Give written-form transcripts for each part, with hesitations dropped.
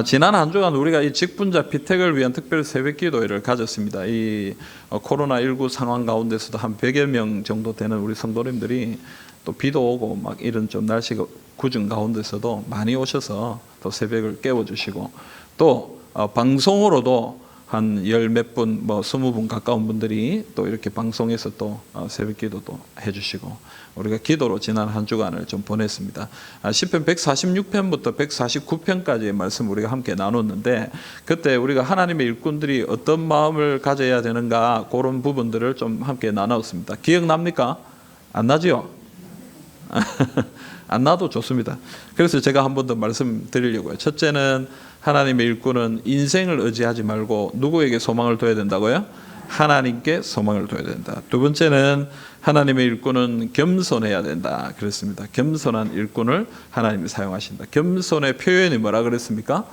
지난 한 주간 우리가 이 직분자 피택을 위한 특별 새벽 기도회를 가졌습니다. 이 코로나19 상황 가운데서도 한 100여 명 정도 되는 우리 성도님들이 또 비도 오고 막 이런 좀 날씨가 궂은 가운데서도 많이 오셔서 또 새벽을 깨워주시고 또 방송으로도 한 열 몇 분, 20분 가까운 분들이 또 이렇게 방송에서 또 새벽 기도도 해주시고 우리가 기도로 지난 한 주간을 좀 보냈습니다. 시편 146편부터 149편까지의 말씀 우리가 함께 나눴는데 그때 우리가 하나님의 일꾼들이 어떤 마음을 가져야 되는가 그런 부분들을 좀 함께 나눴습니다. 기억납니까? 안 나지요? 안 나도 좋습니다. 그래서 제가 한 번 더 말씀드리려고요. 첫째는 하나님의 일꾼은 인생을 의지하지 말고 누구에게 소망을 둬야 된다고요? 하나님께 소망을 둬야 된다. 두 번째는 하나님의 일꾼은 겸손해야 된다. 그랬습니다. 겸손한 일꾼을 하나님이 사용하신다. 겸손의 표현이 뭐라 그랬습니까?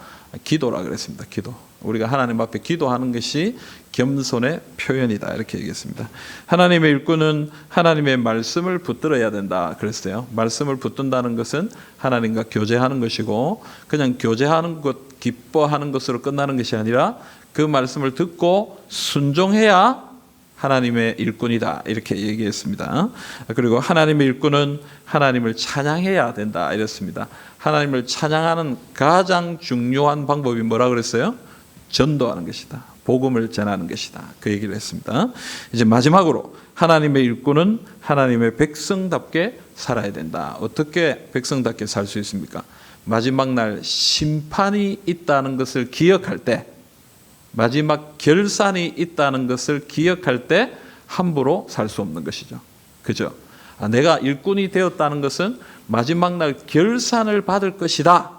기도라 그랬습니다. 기도. 우리가 하나님 앞에 기도하는 것이 겸손의 표현이다. 이렇게 얘기했습니다. 하나님의 일꾼은 하나님의 말씀을 붙들어야 된다. 그랬어요. 말씀을 붙든다는 것은 하나님과 교제하는 것이고 그냥 교제하는 것, 기뻐하는 것으로 끝나는 것이 아니라 그 말씀을 듣고 순종해야 하나님의 일꾼이다. 이렇게 얘기했습니다. 그리고 하나님의 일꾼은 하나님을 찬양해야 된다. 이랬습니다. 하나님을 찬양하는 가장 중요한 방법이 뭐라 그랬어요? 전도하는 것이다. 복음을 전하는 것이다. 그 얘기를 했습니다. 이제 마지막으로 하나님의 일꾼은 하나님의 백성답게 살아야 된다. 어떻게 백성답게 살 수 있습니까? 마지막 날 심판이 있다는 것을 기억할 때, 마지막 결산이 있다는 것을 기억할 때 함부로 살 수 없는 것이죠. 그죠? 내가 일꾼이 되었다는 것은 마지막 날 결산을 받을 것이다.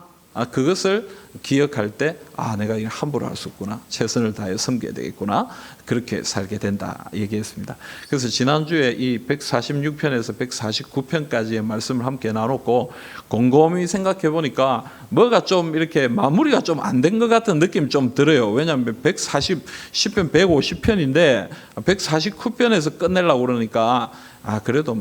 그것을 기억할 때 내가 이걸 함부로 할 수 없구나. 최선을 다해 섬겨야 되겠구나. 그렇게 살게 된다 얘기했습니다. 그래서 지난주에 이 146편에서 149편까지의 말씀을 함께 나눴고 곰곰이 생각해 보니까 뭐가 좀 이렇게 마무리가 좀 안 된 것 같은 느낌이 좀 들어요. 왜냐하면 10편 150편인데 149편에서 끝내려고 그러니까 그래도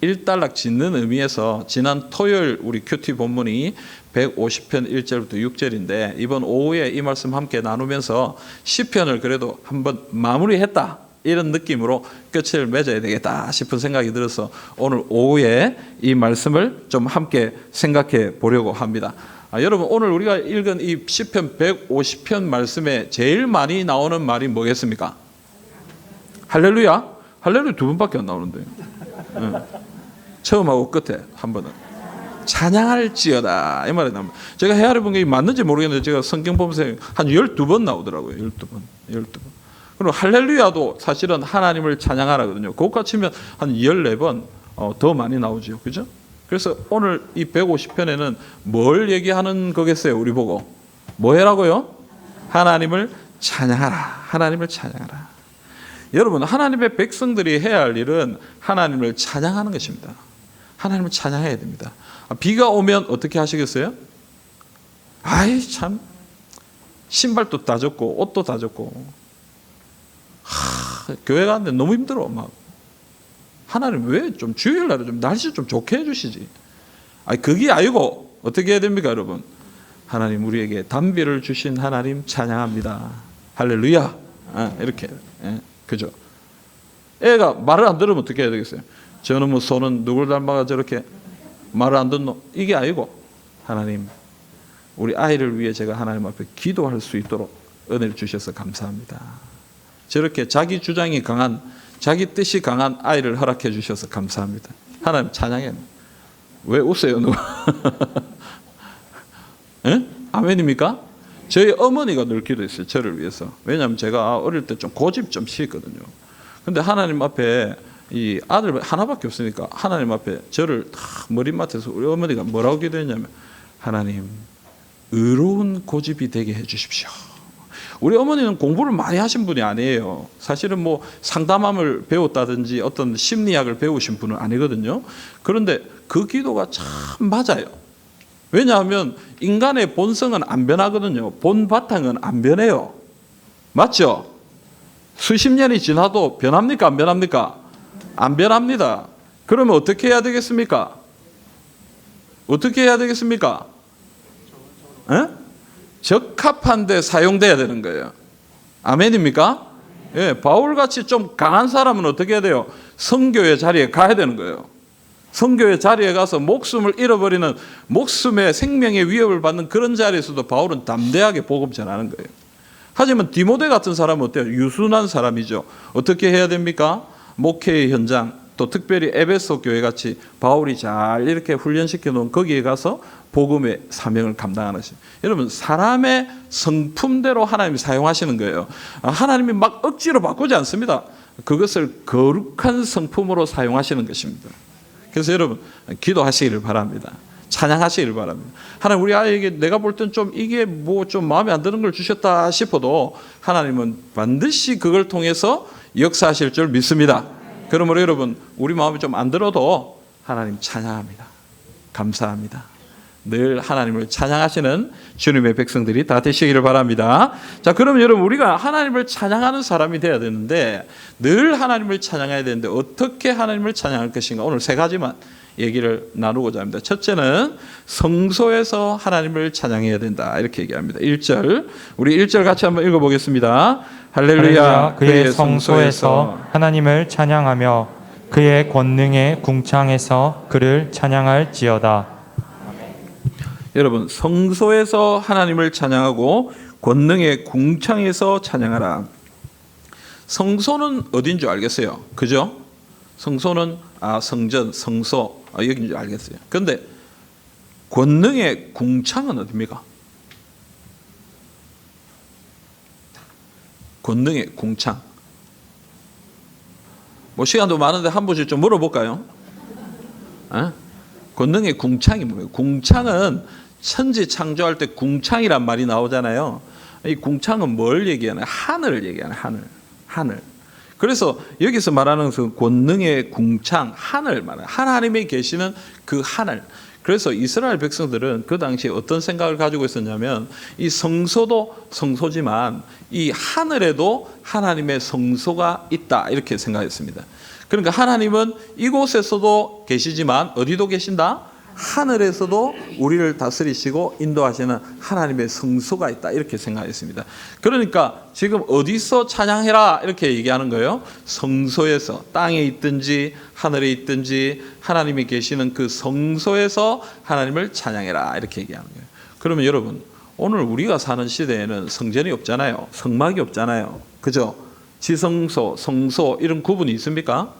일단락 짓는 의미에서 지난 토요일 우리 큐티 본문이 150편 1절부터 6절인데 이번 오후에 이 말씀 함께 나누면서 10편을 그래도 한번 마무리했다 이런 느낌으로 끝을 맺어야 되겠다 싶은 생각이 들어서 오늘 오후에 이 말씀을 좀 함께 생각해 보려고 합니다. 여러분 오늘 우리가 읽은 이 10편 150편 말씀에 제일 많이 나오는 말이 뭐겠습니까? 할렐루야? 할렐루야 두 번밖에 안 나오는데 처음하고 끝에 한 번은 찬양할지어다 이 말이 나옵니다. 제가 헤아려 본 게 맞는지 모르겠는데 제가 성경 보면서 한 12번 나오더라고요. 12번. 그리고 할렐루야도 사실은 하나님을 찬양하라거든요. 그것과 치면 한 14번 더 많이 나오죠. 그죠? 그래서 오늘 이 150편에는 뭘 얘기하는 거겠어요? 우리 보고 뭐 해라고요? 하나님을 찬양하라. 하나님을 찬양하라. 여러분 하나님의 백성들이 해야 할 일은 하나님을 찬양하는 것입니다. 하나님을 찬양해야 됩니다. 비가 오면 어떻게 하시겠어요? 참 신발도 다 젖고 옷도 다 젖고 교회 가는데 너무 힘들어. 하나님 왜 좀 주일날에 좀 날씨 좀 좋게 해주시지? 그게 아니고 어떻게 해야 됩니까 여러분? 하나님 우리에게 단비를 주신 하나님 찬양합니다. 할렐루야. 이렇게 그죠? 애가 말을 안 들으면 어떻게 해야 되겠어요? 저놈의 손은 누굴 닮아가 저렇게 말을 안 듣노? 이게 아니고 하나님 우리 아이를 위해 제가 하나님 앞에 기도할 수 있도록 은혜를 주셔서 감사합니다. 저렇게 자기 주장이 강한 자기 뜻이 강한 아이를 허락해 주셔서 감사합니다. 하나님 찬양해. 왜 웃어요 누가? 아멘입니까? 저희 어머니가 늘 기도했어요. 저를 위해서. 왜냐하면 제가 어릴 때 좀 고집 좀 심했거든요. 근데 하나님 앞에 이 아들 하나밖에 없으니까 하나님 앞에 저를 머리맡에서 우리 어머니가 뭐라고 기도했냐면 하나님 의로운 고집이 되게 해 주십시오. 우리 어머니는 공부를 많이 하신 분이 아니에요. 사실은 상담함을 배웠다든지 어떤 심리학을 배우신 분은 아니거든요. 그런데 그 기도가 참 맞아요. 왜냐하면 인간의 본성은 안 변하거든요. 본 바탕은 안 변해요. 맞죠? 수십 년이 지나도 변합니까? 안 변합니까? 안 변합니다. 그러면 어떻게 해야 되겠습니까? 어떻게 해야 되겠습니까? 적합한 데 사용돼야 되는 거예요. 아멘입니까? 예, 바울같이 좀 강한 사람은 어떻게 해야 돼요? 선교의 자리에 가야 되는 거예요. 선교의 자리에 가서 목숨을 잃어버리는, 목숨의 생명의 위협을 받는 그런 자리에서도 바울은 담대하게 복음 전하는 거예요. 하지만 디모데 같은 사람은 어때요? 유순한 사람이죠. 어떻게 해야 됩니까? 목회의 현장, 또 특별히 에베소 교회 같이 바울이 잘 이렇게 훈련시켜 놓은 거기에 가서 복음의 사명을 감당하는 것입니다. 여러분, 사람의 성품대로 하나님이 사용하시는 거예요. 하나님이 막 억지로 바꾸지 않습니다. 그것을 거룩한 성품으로 사용하시는 것입니다. 그래서 여러분, 기도하시기를 바랍니다. 찬양하시기를 바랍니다. 하나님, 우리 아이에게 내가 볼 땐 좀 이게 뭐 좀 마음에 안 드는 걸 주셨다 싶어도 하나님은 반드시 그걸 통해서 역사하실 줄 믿습니다. 그러므로 여러분, 우리 마음이 좀 안 들어도 하나님 찬양합니다. 감사합니다. 늘 하나님을 찬양하시는 주님의 백성들이 다 되시기를 바랍니다. 자, 그럼 여러분, 우리가 하나님을 찬양하는 사람이 되어야 되는데, 늘 하나님을 찬양해야 되는데 어떻게 하나님을 찬양할 것인가, 오늘 세 가지만 얘기를 나누고자 합니다. 첫째는 성소에서 하나님을 찬양해야 된다, 이렇게 얘기합니다. 1절, 우리 1절 같이 한번 읽어보겠습니다. 할렐루야, 그의 성소에서 하나님을 찬양하며 그의 권능의 궁창에서 그를 찬양할지어다. 여러분, 성소에서 하나님을 찬양하고 권능의 궁창에서 찬양하라. 성소는 어딘 줄 알겠어요? 그죠? 성소는 성전, 성소 여기인 줄 알겠어요. 그런데 권능의 궁창은 어디입니까? 권능의 궁창. 뭐 시간도 많은데 한 번씩 좀 물어볼까요? 권능의 궁창이 뭐예요? 궁창은 천지 창조할 때 궁창이란 말이 나오잖아요. 이 궁창은 뭘 얘기하나요? 하늘을 얘기하는 하늘. 그래서 여기서 말하는 그 권능의 궁창, 하늘 말이에요. 하나님이 계시는 그 하늘. 그래서 이스라엘 백성들은 그 당시에 어떤 생각을 가지고 있었냐면, 이 성소도 성소지만 이 하늘에도 하나님의 성소가 있다, 이렇게 생각했습니다. 그러니까 하나님은 이곳에서도 계시지만 어디도 계신다? 하늘에서도 우리를 다스리시고 인도하시는 하나님의 성소가 있다, 이렇게 생각했습니다. 그러니까 지금 어디서 찬양해라 이렇게 얘기하는 거예요. 성소에서, 땅에 있든지 하늘에 있든지 하나님이 계시는 그 성소에서 하나님을 찬양해라, 이렇게 얘기하는 거예요. 그러면 여러분, 오늘 우리가 사는 시대에는 성전이 없잖아요. 성막이 없잖아요. 그죠? 지성소, 성소 이런 구분이 있습니까?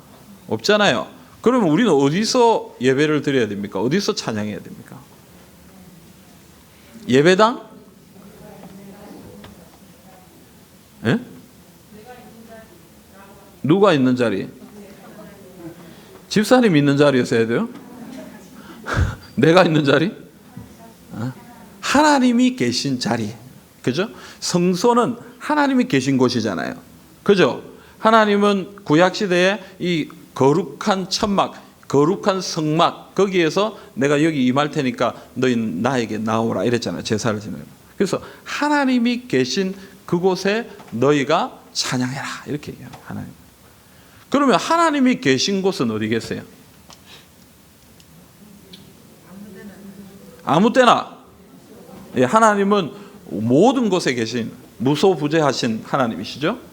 없잖아요. 그러면 우리는 어디서 예배를 드려야 됩니까? 어디서 찬양해야 됩니까? 예배당? 예? 누가 있는 자리? 집사님 있는 자리에서 해야 돼요? 내가 있는 자리? 하나님이 계신 자리. 그죠? 성소는 하나님이 계신 곳이잖아요. 그죠? 하나님은 구약시대에 이 거룩한 천막, 거룩한 성막, 거기에서 내가 여기 임할 테니까 너희 나에게 나오라 이랬잖아요. 제사를 지내고. 그래서 하나님이 계신 그곳에 너희가 찬양해라, 이렇게 얘기해요. 하나님. 그러면 하나님이 계신 곳은 어디 계세요? 아무 때나. 예, 하나님은 모든 곳에 계신 무소부재하신 하나님이시죠.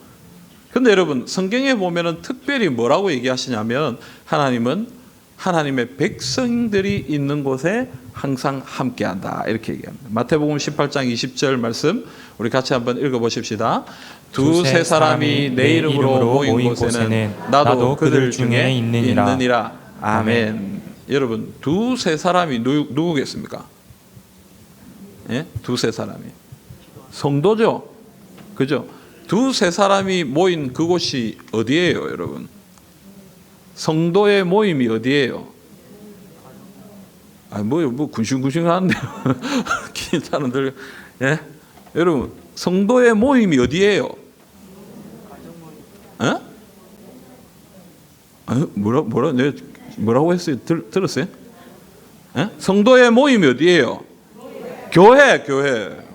그런데 여러분, 성경에 보면은 특별히 뭐라고 얘기하시냐면, 하나님은 하나님의 백성들이 있는 곳에 항상 함께한다, 이렇게 얘기합니다. 마태복음 18장 20절 말씀 우리 같이 한번 읽어보십시다. 두세 사람이 내 이름으로 모인 곳에는 나도 그들 중에 있느니라. 아멘. 여러분, 두세 사람이 누구겠습니까? 예? 두세 사람이 성도죠. 그죠? 두세 사람이 모인 그곳이 어디예요, 여러분? 성도의 모임이 어디예요? 뭐 군신군신하는데요. 기타는들, 예? 여러분, 성도의 모임이 어디예요? 예? 뭐라고 했어요? 들었어요? 예? 성도의 모임이 어디예요? 교회.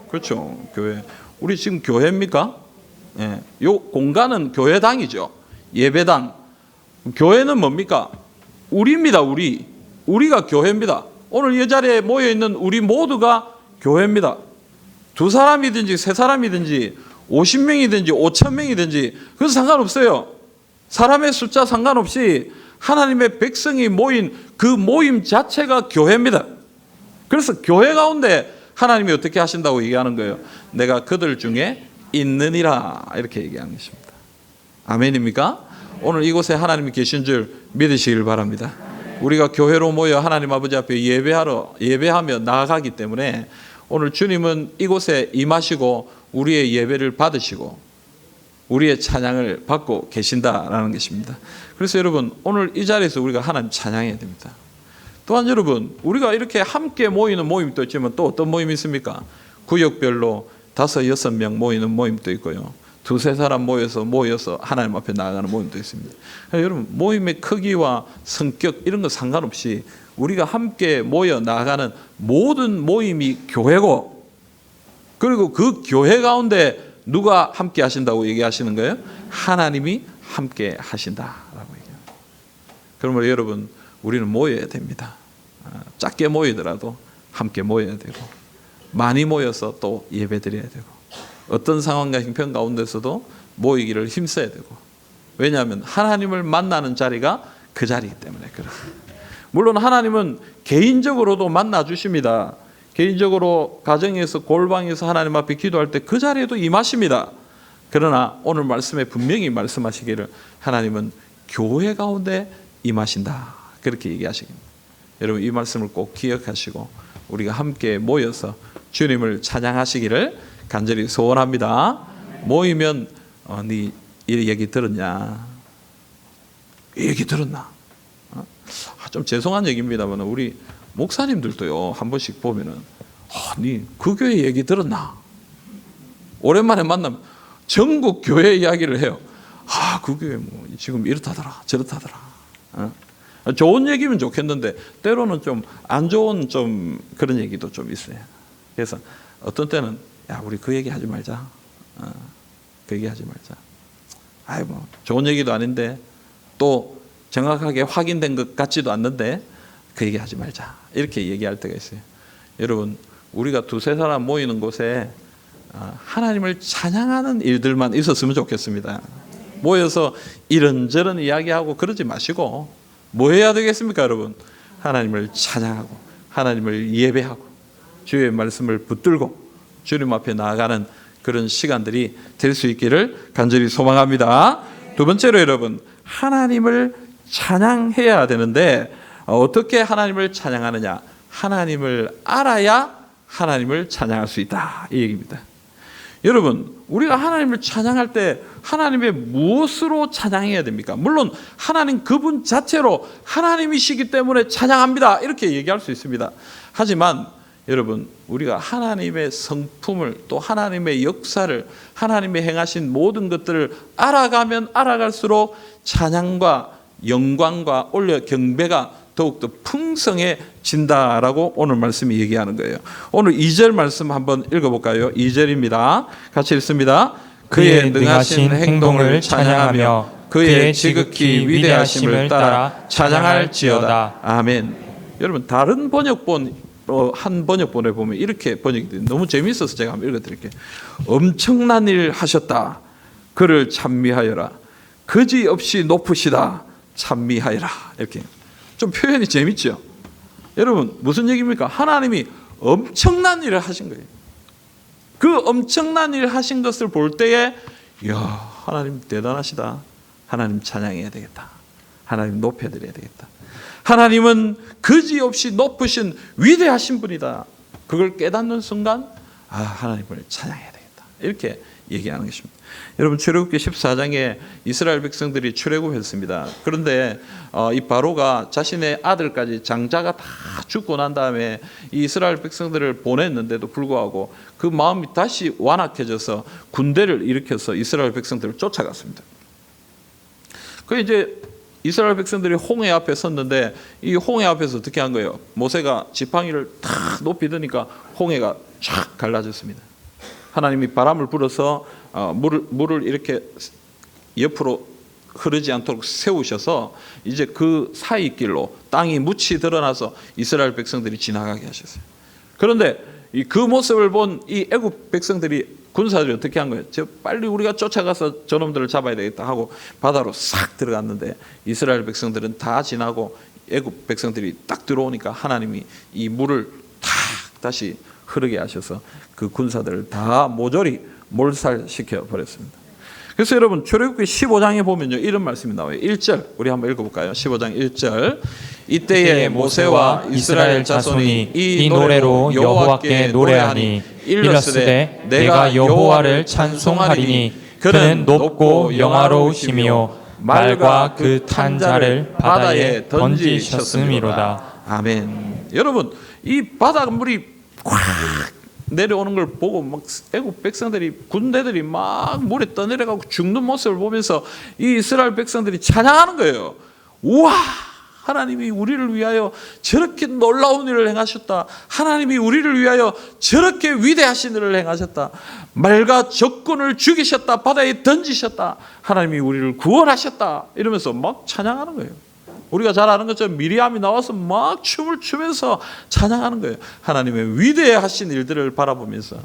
그렇죠, 교회. 우리 지금 교회입니까? 예, 요 공간은 교회당이죠. 예배당. 교회는 뭡니까? 우리입니다. 우리가 교회입니다. 오늘 이 자리에 모여 있는 우리 모두가 교회입니다. 두 사람이든지 세 사람이든지 50명이든지 5,000명이든지 그것은 상관없어요. 사람의 숫자 상관없이 하나님의 백성이 모인 그 모임 자체가 교회입니다. 그래서 교회 가운데 하나님이 어떻게 하신다고 얘기하는 거예요? 내가 그들 중에 있느니라 이렇게 얘기하는 것입니다. 아멘입니까? 오늘 이곳에 하나님이 계신 줄 믿으시길 바랍니다. 우리가 교회로 모여 하나님 아버지 앞에 예배하며 나아가기 때문에 오늘 주님은 이곳에 임하시고 우리의 예배를 받으시고 우리의 찬양을 받고 계신다라는 것입니다. 그래서 여러분 오늘 이 자리에서 우리가 하나님 찬양해야 됩니다. 또한 여러분 우리가 이렇게 함께 모이는 모임도 있지만 또 어떤 모임이 있습니까? 구역별로 5, 6명 모이는 모임도 있고요. 2, 3사람 모여서 하나님 앞에 나아가는 모임도 있습니다. 여러분 모임의 크기와 성격 이런 거 상관없이 우리가 함께 모여 나아가는 모든 모임이 교회고 그리고 그 교회 가운데 누가 함께 하신다고 얘기하시는 거예요? 하나님이 함께 하신다라고 얘기해요. 그러므로 여러분 우리는 모여야 됩니다. 작게 모이더라도 함께 모여야 되고 많이 모여서 또 예배드려야 되고 어떤 상황과 형편 가운데서도 모이기를 힘써야 되고 왜냐하면 하나님을 만나는 자리가 그 자리이기 때문에 그렇습니다. 물론 하나님은 개인적으로도 만나 주십니다. 개인적으로 가정에서 골방에서 하나님 앞에 기도할 때 그 자리에도 임하십니다. 그러나 오늘 말씀에 분명히 말씀하시기를 하나님은 교회 가운데 임하신다 그렇게 얘기하시겠습니다. 여러분 이 말씀을 꼭 기억하시고 우리가 함께 모여서 주님을 찬양하시기를 간절히 소원합니다. 모이면 네 이 얘기 들었냐? 이 얘기 들었나? 좀 죄송한 얘기입니다만 우리 목사님들도요 한 번씩 보면은 네 그 교회 얘기 들었나? 오랜만에 만나면 전국 교회 이야기를 해요. 그 교회 뭐 지금 이렇다더라 저렇다더라. 좋은 얘기면 좋겠는데 때로는 좀 안 좋은 좀 그런 얘기도 좀 있어요. 그래서 어떤 때는 야 우리 그 얘기 하지 말자. 그 얘기 하지 말자. 뭐 좋은 얘기도 아닌데 또 정확하게 확인된 것 같지도 않는데 그 얘기 하지 말자. 이렇게 얘기할 때가 있어요. 여러분 우리가 2, 3사람 모이는 곳에 하나님을 찬양하는 일들만 있었으면 좋겠습니다. 모여서 이런저런 이야기하고 그러지 마시고 뭐 해야 되겠습니까 여러분? 하나님을 찬양하고 하나님을 예배하고 주의 말씀을 붙들고 주님 앞에 나아가는 그런 시간들이 될 수 있기를 간절히 소망합니다. 두 번째로 여러분 하나님을 찬양해야 되는데 어떻게 하나님을 찬양하느냐? 하나님을 알아야 하나님을 찬양할 수 있다 이 얘기입니다. 여러분 우리가 하나님을 찬양할 때 하나님의 무엇으로 찬양해야 됩니까? 물론 하나님 그분 자체로 하나님이시기 때문에 찬양합니다 이렇게 얘기할 수 있습니다. 하지만 여러분 우리가 하나님의 성품을 또 하나님의 역사를 하나님의 행하신 모든 것들을 알아가면 알아갈수록 찬양과 영광과 올려 경배가 더욱더 풍성해진다라고 오늘 말씀이 얘기하는 거예요. 오늘 2절 말씀 한번 읽어볼까요? 2절입니다. 같이 읽습니다. 그의 능하신 행동을 찬양하며 그의 지극히 위대하심을 따라 찬양할지어다. 아멘. 여러분 다른 번역본 한 번역본에 보면 이렇게 번역이 돼요. 너무 재미있어서 제가 한번 읽어드릴게요. 엄청난 일 하셨다. 그를 찬미하여라. 거지없이 높으시다. 찬미하여라. 이렇게 좀 표현이 재밌죠. 여러분 무슨 얘기입니까? 하나님이 엄청난 일을 하신 거예요. 그 엄청난 일을 하신 것을 볼 때에 이야 하나님 대단하시다. 하나님 찬양해야 되겠다. 하나님 높여드려야 되겠다. 하나님은 거지없이 높으신 위대하신 분이다. 그걸 깨닫는 순간 하나님을 찬양해야 되겠다. 이렇게 얘기하는 것입니다. 여러분 출애굽기 14장에 이스라엘 백성들이 출애굽했습니다. 그런데 이 바로가 자신의 아들까지 장자가 다 죽고 난 다음에 이 이스라엘 백성들을 보냈는데도 불구하고 그 마음이 다시 완악해져서 군대를 일으켜서 이스라엘 백성들을 쫓아갔습니다. 그 이제 이스라엘 백성들이 홍해 앞에 섰는데 이 홍해 앞에서 어떻게 한 거예요? 모세가 지팡이를 탁 높이 드니까 홍해가 쫙 갈라졌습니다. 하나님이 바람을 불어서 물을 이렇게 옆으로 흐르지 않도록 세우셔서 이제 그 사이 길로 땅이 묻히 드러나서 이스라엘 백성들이 지나가게 하셨어요. 그런데 그 모습을 본 이 애굽 백성들이 군사들이 어떻게 한 거예요? 빨리 우리가 쫓아가서 저놈들을 잡아야 되겠다 하고 바다로 싹 들어갔는데 이스라엘 백성들은 다 지나고 애굽 백성들이 딱 들어오니까 하나님이 이 물을 탁 다시 흐르게 하셔서 그 군사들을 다 모조리 몰살시켜 버렸습니다. 그래서 여러분 출애굽기 15장에 보면요 이런 말씀이 나와요. 1절 우리 한번 읽어볼까요? 15장 1절 이때에 모세와 이스라엘 자손이 이 노래로 여호와께 노래하니 일렀으되 내가 여호와를 찬송하리니 그는 높고 영화로우시며 말과 그 탄 자를 바다에 던지셨음이로다. 아멘. 여러분 이 바닷물이 꽉 내려오는 걸 보고 막 애굽 백성들이 군대들이 막 물에 떠내려가고 죽는 모습을 보면서 이 이스라엘 백성들이 찬양하는 거예요. 우와, 하나님이 우리를 위하여 저렇게 놀라운 일을 행하셨다. 하나님이 우리를 위하여 저렇게 위대하신 일을 행하셨다. 말과 적군을 죽이셨다. 바다에 던지셨다. 하나님이 우리를 구원하셨다. 이러면서 막 찬양하는 거예요. 우리가 잘 아는 것처럼 미리암이 나와서 막 춤을 추면서 찬양하는 거예요. 하나님의 위대하신 일들을 바라보면서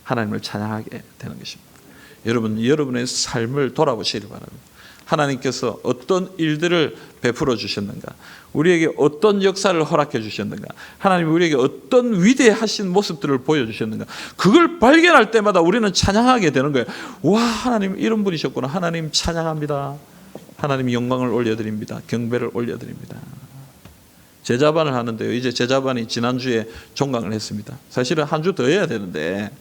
하나님을 찬양하게 되는 것입니다. 여러분, 여러분의 삶을 돌아보시기 바랍니다. 하나님께서 어떤 일들을 베풀어 주셨는가? 우리에게 어떤 역사를 허락해 주셨는가? 하나님이 우리에게 어떤 위대하신 모습들을 보여주셨는가? 그걸 발견할 때마다 우리는 찬양하게 되는 거예요. 와, 하나님 이런 분이셨구나. 하나님 찬양합니다. 하나님 영광을 올려드립니다. 경배를 올려드립니다. 제자반을 하는데요. 이제 제자반이 지난주에 종강을 했습니다. 사실은 한 주 더 해야 되는데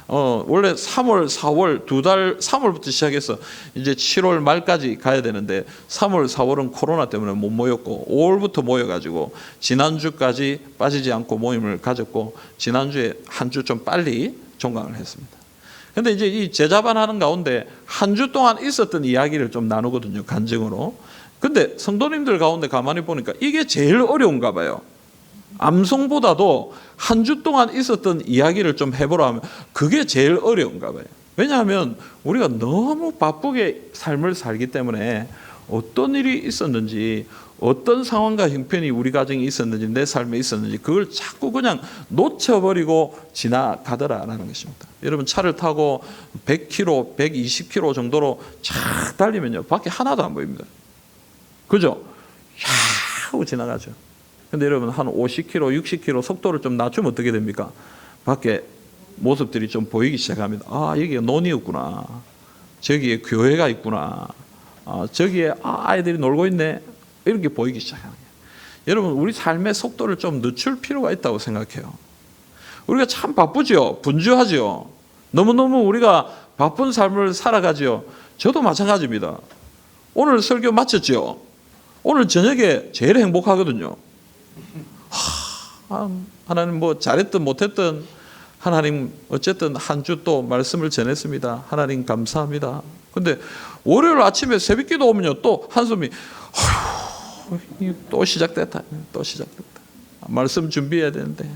원래 3월, 4월 두 달, 3월부터 시작해서 이제 7월 말까지 가야 되는데 3월, 4월은 코로나 때문에 못 모였고 5월부터 모여가지고 지난주까지 빠지지 않고 모임을 가졌고 지난주에 한 주 좀 빨리 종강을 했습니다. 근데 이제 이 제자반 하는 가운데 한 주 동안 있었던 이야기를 좀 나누거든요. 간증으로. 근데 성도님들 가운데 가만히 보니까 이게 제일 어려운가 봐요. 암송보다도 한 주 동안 있었던 이야기를 좀 해보라 하면 그게 제일 어려운가 봐요. 왜냐하면 우리가 너무 바쁘게 삶을 살기 때문에 어떤 일이 있었는지 어떤 상황과 형편이 우리 가정에 있었는지 내 삶에 있었는지 그걸 자꾸 그냥 놓쳐버리고 지나가더라라는 것입니다. 여러분 차를 타고 100km, 120km 정도로 쫙 달리면요 밖에 하나도 안 보입니다. 그죠? 야 하고 지나가죠. 근데 여러분 한 50km, 60km 속도를 좀 낮추면 어떻게 됩니까? 밖에 모습들이 좀 보이기 시작합니다. 아 여기가 논이었구나. 저기에 교회가 있구나. 저기에 아이들이 놀고 있네. 이렇게 보이기 시작하는 거예요. 여러분 우리 삶의 속도를 좀 늦출 필요가 있다고 생각해요. 우리가 참 바쁘죠. 분주하죠. 너무너무 우리가 바쁜 삶을 살아가죠. 저도 마찬가지입니다. 오늘 설교 마쳤죠. 오늘 저녁에 제일 행복하거든요. 하나님 뭐 잘했든 못했든 하나님 어쨌든 한 주 또 말씀을 전했습니다. 하나님 감사합니다. 근데 월요일 아침에 새벽기도 오면요 또 한숨이 또 시작됐다. 또 시작됐다. 말씀 준비해야 되는데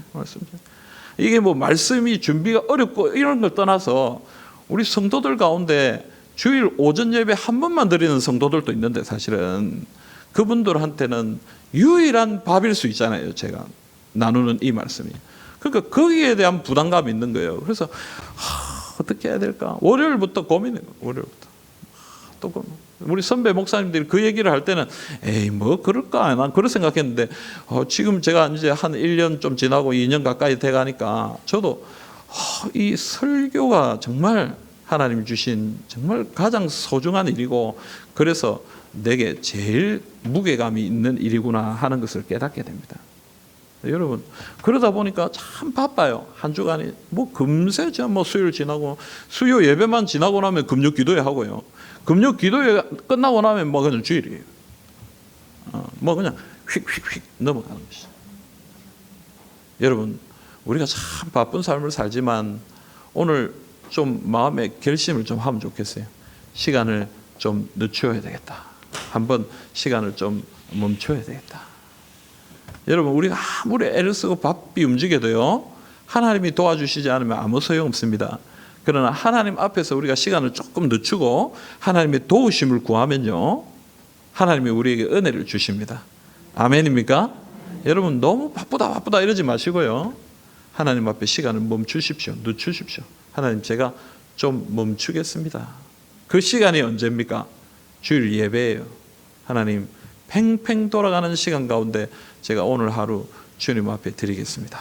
이게 뭐 말씀이 준비가 어렵고 이런 걸 떠나서 우리 성도들 가운데 주일 오전 예배 한 번만 드리는 성도들도 있는데 사실은 그분들한테는 유일한 밥일 수 있잖아요. 제가 나누는 이 말씀이. 그러니까 거기에 대한 부담감이 있는 거예요. 그래서 어떻게 해야 될까? 월요일부터 고민해요. 월요일부터. 또 우리 선배 목사님들이 그 얘기를 할 때는 에이 뭐 그럴까? 난 그런 생각했는데 지금 제가 이제 한 1년 좀 지나고 2년 가까이 돼가니까 저도 이 설교가 정말 하나님 주신 정말 가장 소중한 일이고 그래서 내게 제일 무게감이 있는 일이구나 하는 것을 깨닫게 됩니다. 여러분 그러다 보니까 참 바빠요. 한 주간이 뭐 금세 뭐 수요일 지나고 수요 예배만 지나고 나면 금요 기도회 하고요. 금요 기도회 끝나고 나면 뭐 그냥 주일이에요. 뭐 그냥 휙휙휙 넘어가는 것이죠. 여러분 우리가 참 바쁜 삶을 살지만 오늘 좀 마음의 결심을 좀 하면 좋겠어요. 시간을 좀 늦춰야 되겠다. 한번 시간을 좀 멈춰야 되겠다. 여러분 우리가 아무리 애를 쓰고 바삐 움직여도요 하나님이 도와주시지 않으면 아무 소용 없습니다. 그러나 하나님 앞에서 우리가 시간을 조금 늦추고 하나님의 도우심을 구하면요 하나님이 우리에게 은혜를 주십니다. 아멘입니까? 여러분 너무 바쁘다 이러지 마시고요 하나님 앞에 시간을 멈추십시오. 늦추십시오. 하나님, 제가 좀 멈추겠습니다. 그 시간이 언제입니까? 주일 예배예요. 하나님, 팽팽 돌아가는 시간 가운데 제가 오늘 하루 주님 앞에 드리겠습니다.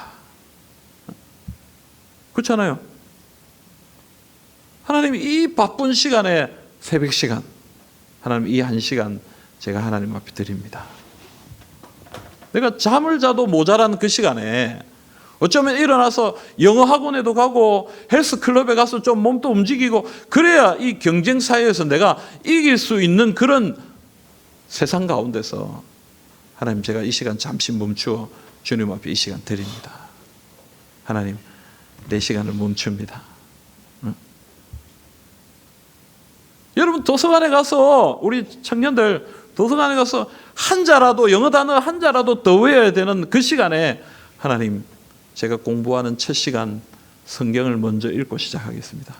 그렇잖아요. 하나님, 이 바쁜 시간에 새벽 시간, 하나님 이 한 시간 제가 하나님 앞에 드립니다. 내가 잠을 자도 모자란 그 시간에 어쩌면 일어나서 영어 학원에도 가고 헬스클럽에 가서 좀 몸도 움직이고 그래야 이 경쟁 사회에서 내가 이길 수 있는 그런 세상 가운데서 하나님, 제가 이 시간 잠시 멈추어 주님 앞에 이 시간 드립니다. 하나님, 내 시간을 멈춥니다. 응? 여러분, 도서관에 가서 우리 청년들 도서관에 가서 한자라도, 영어 단어 한자라도 더 외워야 되는 그 시간에 하나님, 제가 공부하는 첫 시간 성경을 먼저 읽고 시작하겠습니다.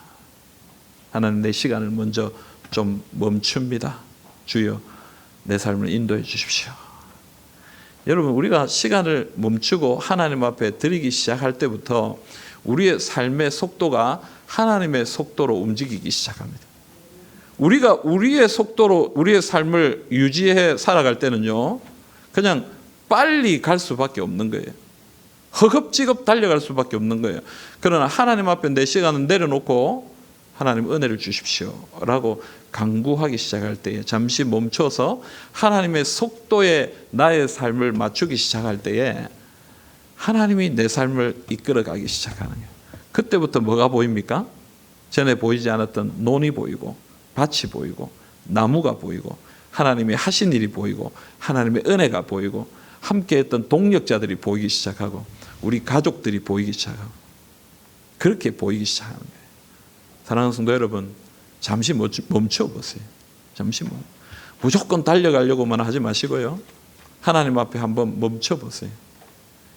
하나님, 내 시간을 먼저 좀 멈춥니다. 주여, 내 삶을 인도해 주십시오. 여러분, 우리가 시간을 멈추고 하나님 앞에 드리기 시작할 때부터 우리의 삶의 속도가 하나님의 속도로 움직이기 시작합니다. 우리가 우리의 속도로 우리의 삶을 유지해 살아갈 때는요, 그냥 빨리 갈 수밖에 없는 거예요. 허겁지겁 달려갈 수밖에 없는 거예요. 그러나 하나님 앞에 내 시간을 내려놓고 하나님 은혜를 주십시오 라고 간구하기 시작할 때에, 잠시 멈춰서 하나님의 속도에 나의 삶을 맞추기 시작할 때에 하나님이 내 삶을 이끌어가기 시작하는 거예요. 그때부터 뭐가 보입니까? 전에 보이지 않았던 논이 보이고 밭이 보이고 나무가 보이고 하나님이 하신 일이 보이고 하나님의 은혜가 보이고 함께했던 동력자들이 보이기 시작하고 우리 가족들이 보이기 시작하고 그렇게 보이기 시작하는 거예요. 사랑하는 성도 여러분, 잠시 멈춰 보세요. 잠시 무조건 달려가려고만 하지 마시고요, 하나님 앞에 한번 멈춰 보세요.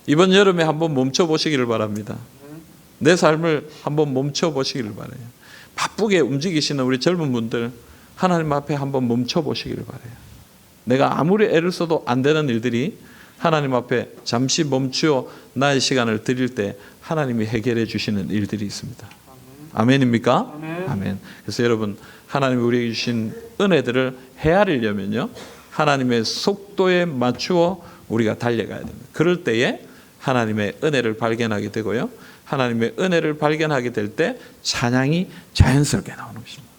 이번 여름에 한번 멈춰 보시기를 바랍니다. 내 삶을 한번 멈춰 보시기를 바라요. 바쁘게 움직이시는 우리 젊은 분들, 하나님 앞에 한번 멈춰 보시기를 바라요. 내가 아무리 애를 써도 안 되는 일들이 하나님 앞에 잠시 멈추어 나의 시간을 드릴 때 하나님이 해결해 주시는 일들이 있습니다. 아멘입니까? 아멘. 그래서 여러분, 하나님이 우리에게 주신 은혜들을 헤아리려면요, 하나님의 속도에 맞추어 우리가 달려가야 됩니다. 그럴 때에 하나님의 은혜를 발견하게 되고요, 하나님의 은혜를 발견하게 될 때 찬양이 자연스럽게 나오는 것입니다.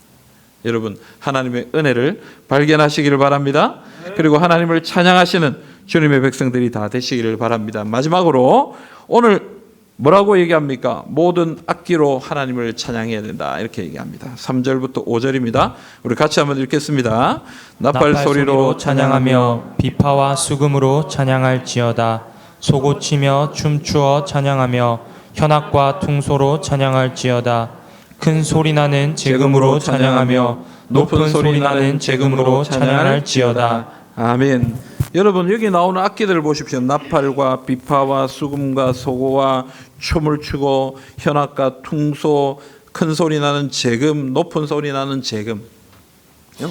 여러분, 하나님의 은혜를 발견하시기를 바랍니다. 그리고 하나님을 찬양하시는 주님의 백성들이 다 되시기를 바랍니다. 마지막으로 오늘 뭐라고 얘기합니까? 모든 악기로 하나님을 찬양해야 된다, 이렇게 얘기합니다. 3절부터 5절입니다. 우리 같이 한번 읽겠습니다. 나팔 소리로 찬양하며 비파와 수금으로 찬양할지어다. 소고치며 춤추어 찬양하며 현악과 퉁소로 찬양할지어다. 큰 소리나는 제금으로 찬양하며 높은 소리나는 제금으로 찬양할지어다. 아멘. 여러분, 여기 나오는 악기들을 보십시오. 나팔과 비파와 수금과 소고와 춤을 추고 현악과 퉁소, 큰 소리 나는 제금, 높은 소리 나는 제금.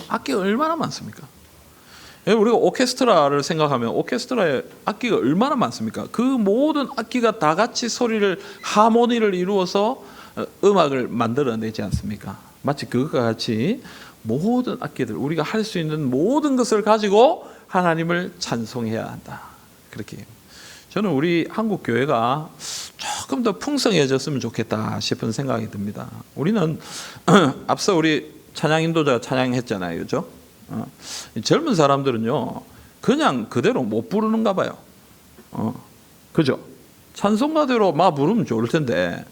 악기가 얼마나 많습니까? 우리가 오케스트라를 생각하면 오케스트라에 악기가 얼마나 많습니까? 그 모든 악기가 다 같이 소리를, 하모니를 이루어서 음악을 만들어내지 않습니까? 마치 그것과 같이 모든 악기들, 우리가 할 수 있는 모든 것을 가지고 하나님을 찬송해야 한다, 그렇게. 저는 우리 한국 교회가 조금 더 풍성해졌으면 좋겠다 싶은 생각이 듭니다. 우리는 앞서 우리 찬양 인도자가 찬양했잖아요, 그죠? 젊은 사람들은요, 그냥 그대로 못 부르는가 봐요. 그죠? 찬송가대로 막 부르면 좋을 텐데,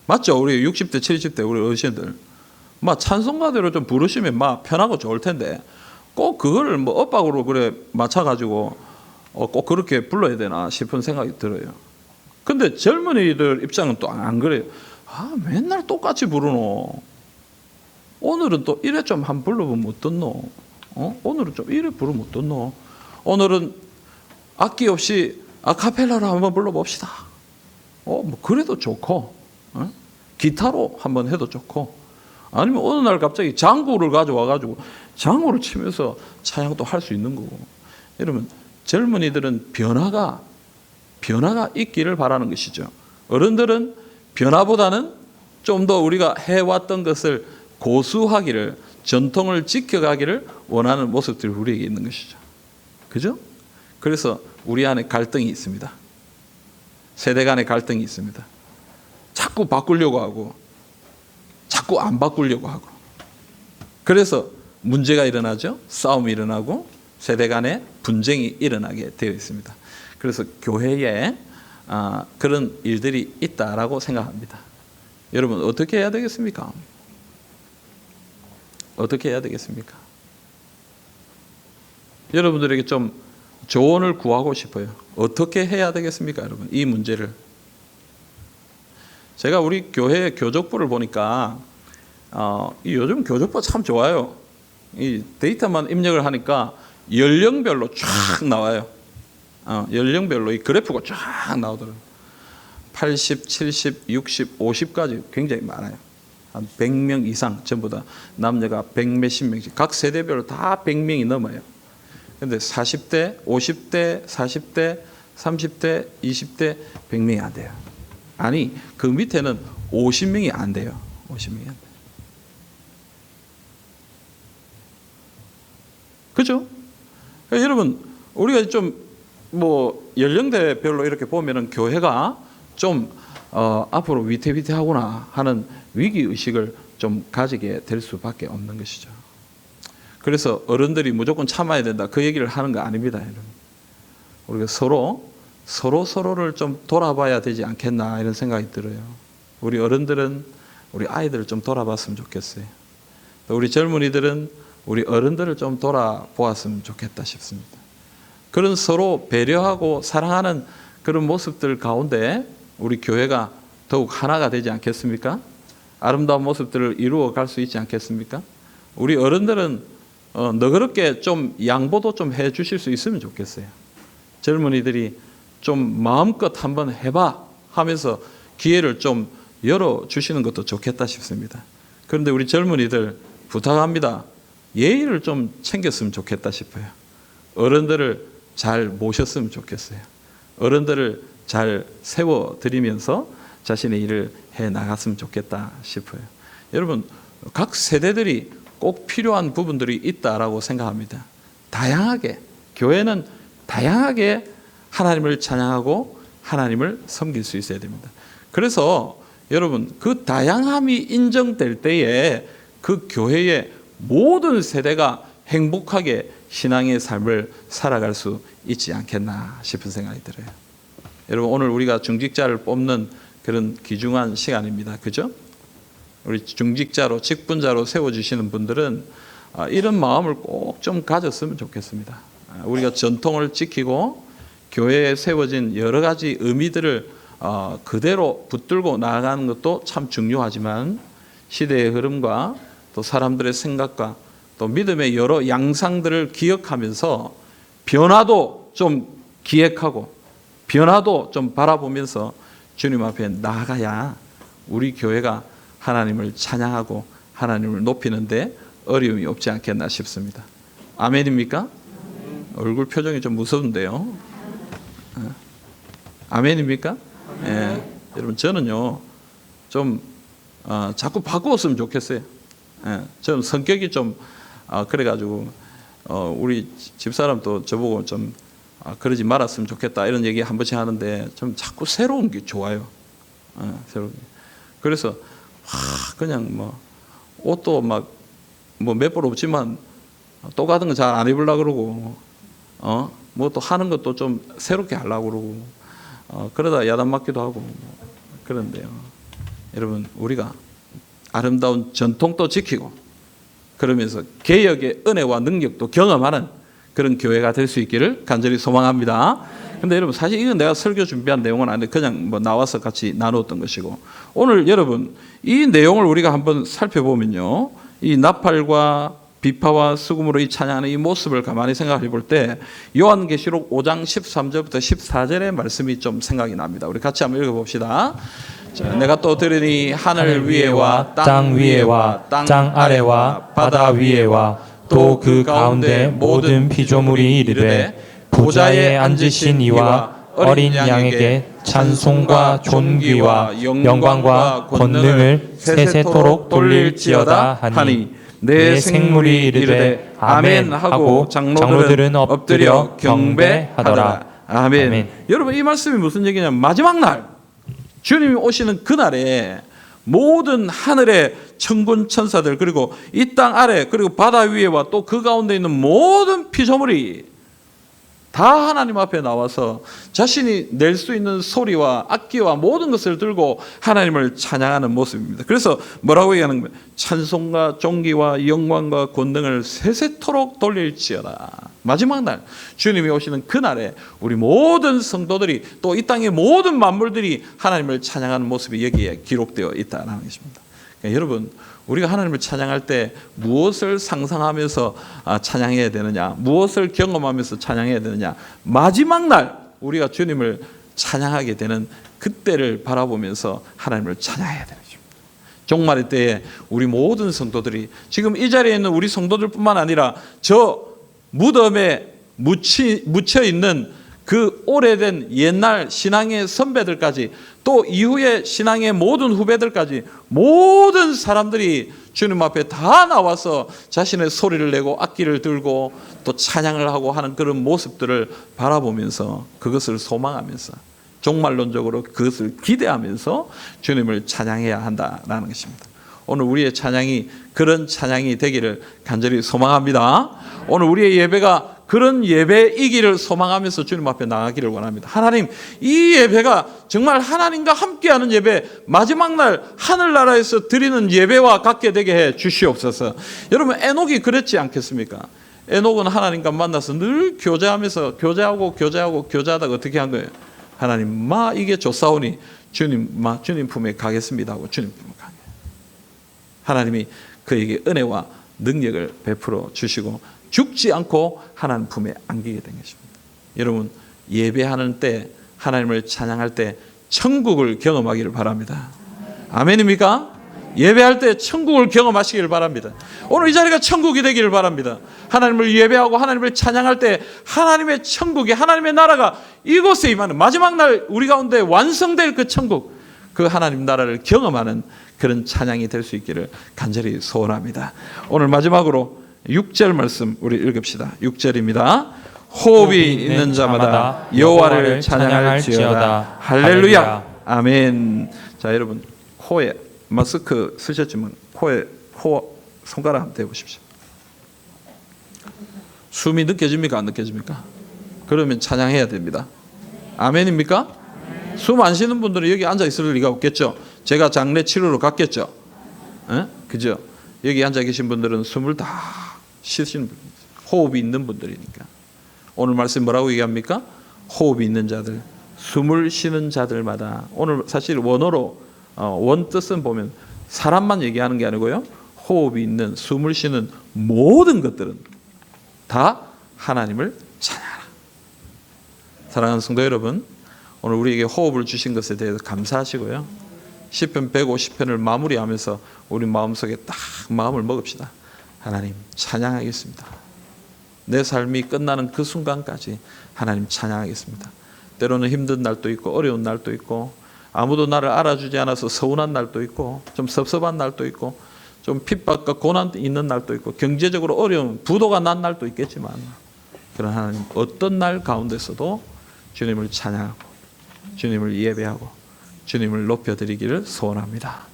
맞죠? 우리 60대, 70대 우리 어르신들, 막 찬송가대로 좀 부르시면 막 편하고 좋을 텐데, 꼭 그걸 뭐 엇박으로 그래 맞춰가지고 꼭 그렇게 불러야 되나 싶은 생각이 들어요. 근데 젊은이들 입장은 또 안 그래요. 아, 맨날 똑같이 부르노. 오늘은 또 이래 좀 한 불러보면 어떻노? 오늘은 좀 이래 부르면 어떻노? 오늘은 악기 없이 아카펠라로 한번 불러봅시다. 뭐 그래도 좋고, 기타로 한번 해도 좋고, 아니면 어느 날 갑자기 장구를 가져와가지고 장구를 치면서 찬양도 할 수 있는 거고. 여러분, 젊은이들은 변화가 있기를 바라는 것이죠. 어른들은 변화보다는 좀 더 우리가 해왔던 것을 고수하기를, 전통을 지켜가기를 원하는 모습들이 우리에게 있는 것이죠. 그죠? 그래서 우리 안에 갈등이 있습니다. 세대 간의 갈등이 있습니다. 자꾸 바꾸려고 하고 자꾸 안 바꾸려고 하고, 그래서 문제가 일어나죠. 싸움이 일어나고 세대 간의 분쟁이 일어나게 되어 있습니다. 그래서 교회에 그런 일들이 있다라고 생각합니다. 여러분 어떻게 해야 되겠습니까? 어떻게 해야 되겠습니까? 여러분들에게 좀 조언을 구하고 싶어요. 어떻게 해야 되겠습니까, 여러분? 이 문제를. 제가 우리 교회 교족부를 보니까 요즘 교족부 참 좋아요. 이 데이터만 입력을 하니까 연령별로 쫙 나와요. 연령별로 이 그래프가 쫙 나오더라고요. 80, 70, 60, 50까지 굉장히 많아요. 한 100명 이상 전부 다 남녀가 100몇십 명씩 각 세대별로 다 100명이 넘어요. 그런데 40대, 50대, 40대, 30대, 20대 100명이 안 돼요. 아니 그 밑에는 50명이 안 돼요. 50명이 안 돼요. 그죠? 그러니까 여러분 우리가 좀 뭐 연령대별로 이렇게 보면은 교회가 좀 앞으로 위태위태하구나 하는 위기 의식을 좀 가지게 될 수밖에 없는 것이죠. 그래서 어른들이 무조건 참아야 된다 그 얘기를 하는 거 아닙니다, 여러분. 우리가 서로를 좀 돌아봐야 되지 않겠나 이런 생각이 들어요. 우리 어른들은 우리 아이들을 좀 돌아봤으면 좋겠어요. 또 우리 젊은이들은 우리 어른들을 좀 돌아보았으면 좋겠다 싶습니다. 그런 서로 배려하고 사랑하는 그런 모습들 가운데 우리 교회가 더욱 하나가 되지 않겠습니까? 아름다운 모습들을 이루어 갈 수 있지 않겠습니까? 우리 어른들은 너그럽게 좀 양보도 좀 해 주실 수 있으면 좋겠어요. 젊은이들이 좀 마음껏 한번 해봐 하면서 기회를 좀 열어주시는 것도 좋겠다 싶습니다. 그런데 우리 젊은이들 부탁합니다. 예의를 좀 챙겼으면 좋겠다 싶어요. 어른들을 잘 모셨으면 좋겠어요. 어른들을 잘 세워드리면서 자신의 일을 해 나갔으면 좋겠다 싶어요. 여러분 각 세대들이 꼭 필요한 부분들이 있다라고 생각합니다. 다양하게 교회는 다양하게 하나님을 찬양하고 하나님을 섬길 수 있어야 됩니다. 그래서 여러분 그 다양함이 인정될 때에 그 교회의 모든 세대가 행복하게 신앙의 삶을 살아갈 수 있지 않겠나 싶은 생각이 들어요. 여러분 오늘 우리가 중직자를 뽑는 그런 귀중한 시간입니다. 그죠? 우리 중직자로 직분자로 세워주시는 분들은 이런 마음을 꼭 좀 가졌으면 좋겠습니다. 우리가 전통을 지키고 교회에 세워진 여러 가지 의미들을 그대로 붙들고 나아가는 것도 참 중요하지만 시대의 흐름과 또 사람들의 생각과 또 믿음의 여러 양상들을 기억하면서 변화도 좀 기획하고 변화도 좀 바라보면서 주님 앞에 나아가야 우리 교회가 하나님을 찬양하고 하나님을 높이는데 어려움이 없지 않겠나 싶습니다. 아멘입니까? 얼굴 표정이 좀 무서운데요. 아멘입니까? 예. 여러분 저는요 좀 자꾸 바꾸었으면 좋겠어요. 예. 저는 성격이 좀 그래가지고 우리 집사람도 저보고 좀 그러지 말았으면 좋겠다 이런 얘기 한 번씩 하는데 좀 자꾸 새로운 게 좋아요. 새로운 게. 그래서 그냥 뭐 옷도 막 뭐 몇 벌 없지만 똑같은 거 잘 안 입으려고 그러고 뭐 또 하는 것도 좀 새롭게 하려고 그러고 그러다 야단 맞기도 하고 그런데요. 여러분 우리가 아름다운 전통도 지키고 그러면서 개혁의 은혜와 능력도 경험하는 그런 교회가 될 수 있기를 간절히 소망합니다. 근데 여러분 사실 이건 내가 설교 준비한 내용은 아닌데 그냥 뭐 나와서 같이 나누었던 것이고 오늘 여러분 이 내용을 우리가 한번 살펴보면요. 이 나팔과 비파와 수금으로 이 찬양하는 이 모습을 가만히 생각해 볼 때 요한계시록 5장 13절부터 14절의 말씀이 좀 생각이 납니다. 우리 같이 한번 읽어봅시다. 자, 내가 또 들으니 하늘 위에와 땅 위에와 땅 아래와 바다 위에와 또 그 가운데 모든 피조물이 이르되 보좌에 앉으신 이와 어린 양에게 찬송과 존귀와 영광과 권능을 세세토록 돌릴지어다 하니 내 생물이 이르되 아멘 하고 장로들은 엎드려 경배하더라. 아멘. 여러분 이 말씀이 무슨 얘기냐면 마지막 날 주님이 오시는 그날에 모든 하늘의 천군 천사들 그리고 이 땅 아래 그리고 바다 위에와 또 그 가운데 있는 모든 피조물이 다 하나님 앞에 나와서 자신이 낼 수 있는 소리와 악기와 모든 것을 들고 하나님을 찬양하는 모습입니다. 그래서 뭐라고 얘기하는 거예요? 찬송과 존귀와 영광과 권능을 세세토록 돌릴지어다. 마지막 날 주님이 오시는 그날에 우리 모든 성도들이 또 이 땅의 모든 만물들이 하나님을 찬양하는 모습이 여기에 기록되어 있다는 것입니다. 그러니까 여러분 우리가 하나님을 찬양할 때 무엇을 상상하면서 찬양해야 되느냐, 무엇을 경험하면서 찬양해야 되느냐, 마지막 날 우리가 주님을 찬양하게 되는 그때를 바라보면서 하나님을 찬양해야 되는 것입니다. 종말의 때에 우리 모든 성도들이 지금 이 자리에 있는 우리 성도들뿐만 아니라 저 무덤에 묻혀 있는 그 오래된 옛날 신앙의 선배들까지 또 이후에 신앙의 모든 후배들까지 모든 사람들이 주님 앞에 다 나와서 자신의 소리를 내고 악기를 들고 또 찬양을 하고 하는 그런 모습들을 바라보면서 그것을 소망하면서 종말론적으로 그것을 기대하면서 주님을 찬양해야 한다라는 것입니다. 오늘 우리의 찬양이 그런 찬양이 되기를 간절히 소망합니다. 오늘 우리의 예배가 그런 예배이기를 소망하면서 주님 앞에 나가기를 원합니다. 하나님, 이 예배가 정말 하나님과 함께하는 예배, 마지막 날 하늘나라에서 드리는 예배와 같게 되게 해 주시옵소서. 여러분 에녹이 그랬지 않겠습니까? 에녹은 하나님과 만나서 늘 교제하다가 어떻게 한 거예요? 하나님, 이게 좋사오니 주님 품에 가겠습니다 하고 주님 품에 가게. 하나님이 그에게 은혜와 능력을 베풀어 주시고 죽지 않고 하나님 품에 안기게 된 것입니다. 여러분 예배하는 때 하나님을 찬양할 때 천국을 경험하기를 바랍니다. 아멘입니까? 예배할 때 천국을 경험하시기를 바랍니다. 오늘 이 자리가 천국이 되기를 바랍니다. 하나님을 예배하고 하나님을 찬양할 때 하나님의 천국이 하나님의 나라가 이곳에 임하는 마지막 날 우리 가운데 완성될 그 천국, 그 하나님 나라를 경험하는 그런 찬양이 될 수 있기를 간절히 소원합니다. 오늘 마지막으로 6절 말씀 우리 읽읍시다. 6절입니다. 호흡이 있는 자마다 여호와를 찬양할지어다. 할렐루야. 아멘. 자, 여러분 코에 마스크 쓰셨지만 코에 손가락 한번 대보십시오. 숨이 느껴집니까? 안 느껴집니까? 그러면 찬양해야 됩니다. 아멘입니까? 숨 안 쉬는 분들은 여기 앉아 있을 리가 없겠죠. 제가 장례 치료로 갔겠죠. 그죠? 여기 앉아 계신 분들은 숨을 다 쉬시는 분, 호흡이 있는 분들이니까. 오늘 말씀 뭐라고 얘기합니까? 호흡이 있는 자들, 숨을 쉬는 자들마다. 오늘 사실 원어로 원 뜻은 보면 사람만 얘기하는 게 아니고요, 호흡이 있는 숨을 쉬는 모든 것들은 다 하나님을 찬양하라. 사랑하는 성도 여러분, 오늘 우리에게 호흡을 주신 것에 대해서 감사하시고요, 시편 150편을 마무리하면서 우리 마음속에 딱 마음을 먹읍시다. 하나님 찬양하겠습니다. 내 삶이 끝나는 그 순간까지 하나님 찬양하겠습니다. 때로는 힘든 날도 있고 어려운 날도 있고 아무도 나를 알아주지 않아서 서운한 날도 있고 좀 섭섭한 날도 있고 좀 핍박과 고난 있는 날도 있고 경제적으로 어려운 부도가 난 날도 있겠지만, 그런 하나님 어떤 날 가운데서도 주님을 찬양하고 주님을 예배하고 주님을 높여드리기를 소원합니다.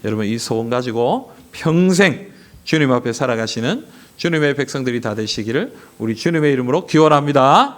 여러분 이 소원 가지고 평생 주님 앞에 살아가시는 주님의 백성들이 다 되시기를 우리 주님의 이름으로 기원합니다.